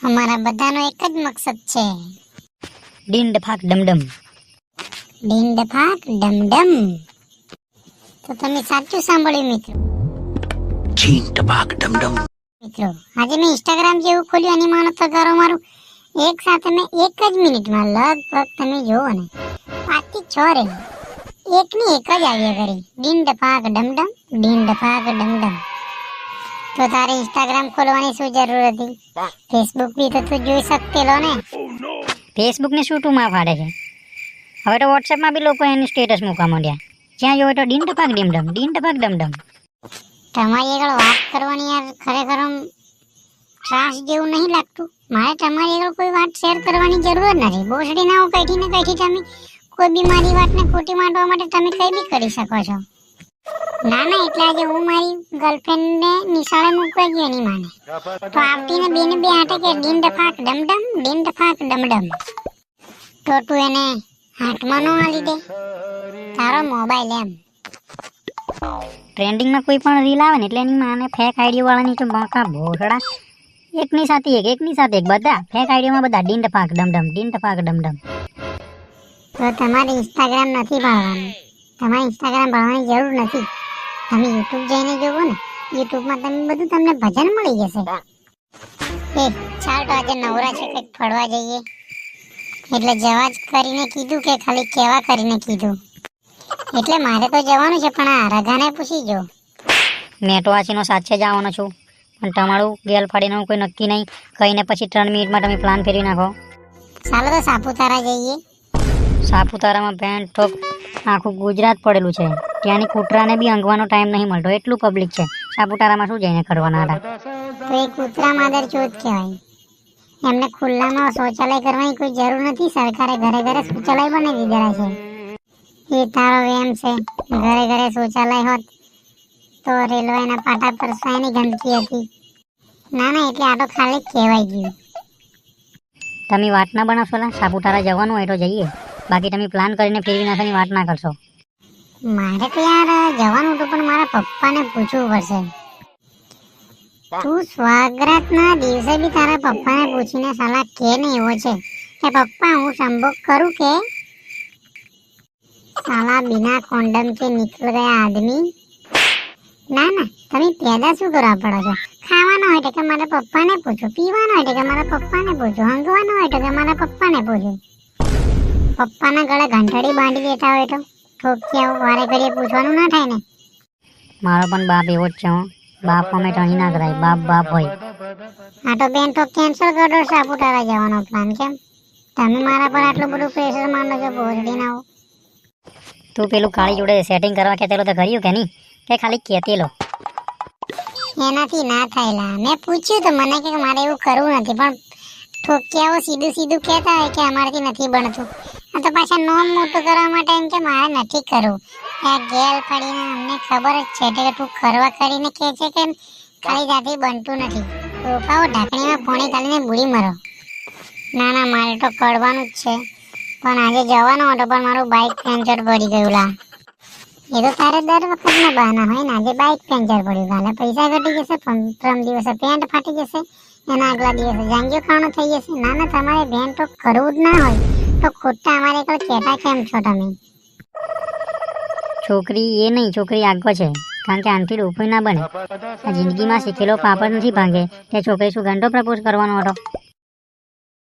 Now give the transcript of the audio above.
અમારા બધાનો એક જ મકસદ છે, ડીન ડફાક ડમડમ. ડીન ડફાક ડમડમ. તો તમે સાચું સાંભળ્યું મિત્રો. ડીન ડફાક ડમડમ. મિત્રો આજે મેં ઇન્સ્ટાગ્રામ જેવું ખોલ્યું અને માનો તો કરો મારું એક સાથે મેં એક જ મિનિટમાં લગભગ તમે જોવો ને 5 થી 6 રે એકની એક જ આવ્યા કરી, ડીન ડફાક ડમડમ, ડીન ડફાક ડમડમ. તો તારે ઇન્સ્ટાગ્રામ ખોલવાની શું જરૂર હતી? ફેસબુક બી તો તું જોઈ શકતેલો ને. ફેસબુકને શું ટુમાં ફાડે છે? હવે તો વોટ્સએપમાં બી લોકો એનું સ્ટેટસ મૂકવા માંડ્યા. જ્યાં જોવે તો ડીન ડફાક ડીમડમ, ડીન ડફાક ડમડમ. તમારી આગળ વાત કરવાની યાર ખરેખર ત્રાસ જેવું નહીં લાગતું? મારે તમારી આગળ કોઈ વાત શેર કરવાની જરૂર જ નથી. બોસડી ના હું કઈથી ને કઈથી તમે કોઈ બી મારી વાતને ખોટી માંડવા માટે તમે કઈ બી કરી શકો છો. ના ના એટલે આજે હું મારી ગર્લફ્રેન્ડને નિશાળે મૂકવા ગયો એની માને, તો આવતીને બેને બે હાથે કે ડીન ડફાક ડમડમ, ડીન ડફાક ડમડમ. તો તું એને હાથમાં ન આલી દે તારો મોબાઈલ એમ. ટ્રેન્ડિંગમાં કોઈ પણ રીલ આવે ને એટલે એની માને ફેક આઈડિયો વાળાની તો બાકા ભોસડા. એકની સાથે એક બધા ફેક આઈડિયોમાં બધા ડીન ડફાક ડમડમ, ડીન ડફાક ડમડમ. તો તમારે ઇન્સ્ટાગ્રામ નથી ભણવાનું, તમારે ઇન્સ્ટાગ્રામ ભણવાની જરૂર નથી. તમે યુટ્યુબ જઈને જોવો ને, યુટ્યુબમાં તમને ભજન મળી જશે. ચાલ તો આજે નવરા છે કંઈક ફરવા જઈએ. એટલે જવા જ કરીને કીધું કે ખાલી કેવા કરીને કીધું? એટલે મારે તો જવાનું છે પણ આ રઘાને પૂછી જો. મેં તો આશીનો સાચે જ આવવાનો છું, પણ તમારું ગેલ ફાડીનું કોઈ નક્કી નહીં. કહીને પછી 3 મિનિટમાં તમે પ્લાન ફેરવી નાખો. ચાલો તો સાપુતારા જઈએ. સાપુતારામાં પેન્ટ ટોપ આખું ગુજરાત પડેલું છે. ત્યાંની કૂતરાને બી ઊંઘવાનો ટાઈમ નહીં મળતો, એટલું પબ્લિક છે. સાપુતારામાં શું જઈને કરવાના હતા? તો એ કૂતરા માદર ચોથ કહેવાય. એમને ખુલ્લામાં શૌચાલય કરવાની કોઈ જરૂર નથી. સરકારે ઘરે ઘરે શૌચાલય બનાવી દીધેલા છે. એ તારો એમ છે ઘરે ઘરે શૌચાલય હોત તો રેલવેના પાટા પર શાની ગંદકી હતી? ના ના એટલે આ તો ખાલી કહેવાય ગયું. તમે વાત ના બનાવશો. સાપુતારા જવાનું હોય તો જઈએ, બાકી તમે પ્લાન કરીને ફેરવી નાખવાની વાત ના કરશો. મારે તો યાર જવાનું હતું પણ મારા પપ્પાને પૂછવું પડશે. તું સ્વાગતના દિવસે બી તારા પપ્પાને પૂછીને સલાહ કે ને એવો છે કે પપ્પા હું સંભોગ કરું કે સાલા બિના કોન્ડમ કે નિકલ ગયા આદમી? ના ના તમે પેદા શું કરવા પડો છો? ખાવાનું હોય તો કે મારા પપ્પાને પૂછો, પીવાનું હોય તો કે મારા પપ્પાને પૂછો, ઊંઘવાનું હોય તો કે મારા પપ્પાને પૂછો. પપ્પાના ગળે ઘંટડી બાંધી દેતા હોય તો ઠોકિયા વારે ઘડીએ પૂછવાનું ના થાય ને. મારો પણ બાપ એવો જ છે. બાપ અમે ટણી ના કરાય, બાપ બાપ હોય. આ તો બેન તો કેન્સલ કરો સાપુતારા જવાનો પ્લાન. કેમ તમે મારા પર આટલું બધું પ્રેશર માનો છો? બોરડી ના હો. તું પેલું કાળી જોડે સેટિંગ કરવા કહેતેલો તો કર્યું કે નહીં, કે ખાલી કહેતેલો? એનાથી ના થાયલા. મેં પૂછ્યું તો મને કે મારે એવું કરવું નથી, પણ ઠોકિયાઓ સીધું સીધું કહેતા હોય કે અમારાથી નથી બનતું. આ તો પાછા નોમ મોટું કરવા માટે એમ કે મારે નથી કરવું. આ ગેલ પડીને અમને ખબર જ છે કે તું કરવા કરીને કહે છે કે ખાલી જાતી બનતું નથી. રોકાઓ ઢાંકણીમાં પાણી કાઢીને બુડી મરો. ના ના મારે તો કરવાનું જ છે, પણ આજે જવાનો હતો પણ મારું બાઇક પંચર પડી ગયું લા. એ તો તારે દર વખતના બહાના હોય ને. આજે બાઇક પંચર પડ્યું, કાલે પૈસા ઘટી જશે, પ્રમ દિવસે પેન્ટ ફાટી જશે, એના આગલા દિવસે જાંગીઓ ખાવાનું થઈ જશે. ના ના તમારે બેન તો કરવું જ ના હોય તો ખોટા અમારે એકલ કહેતા કેમ છો તમે? છોકરી એ નહીં, છોકરી આગો છે, કારણ કે આનથી ડોફોઈ ના બને. આ જિંદગીમાં શીખેલો પાપડ નથી ભાંગે. તે છોકરી શું ઘંટો પ્રપોઝ કરવાનો હતો?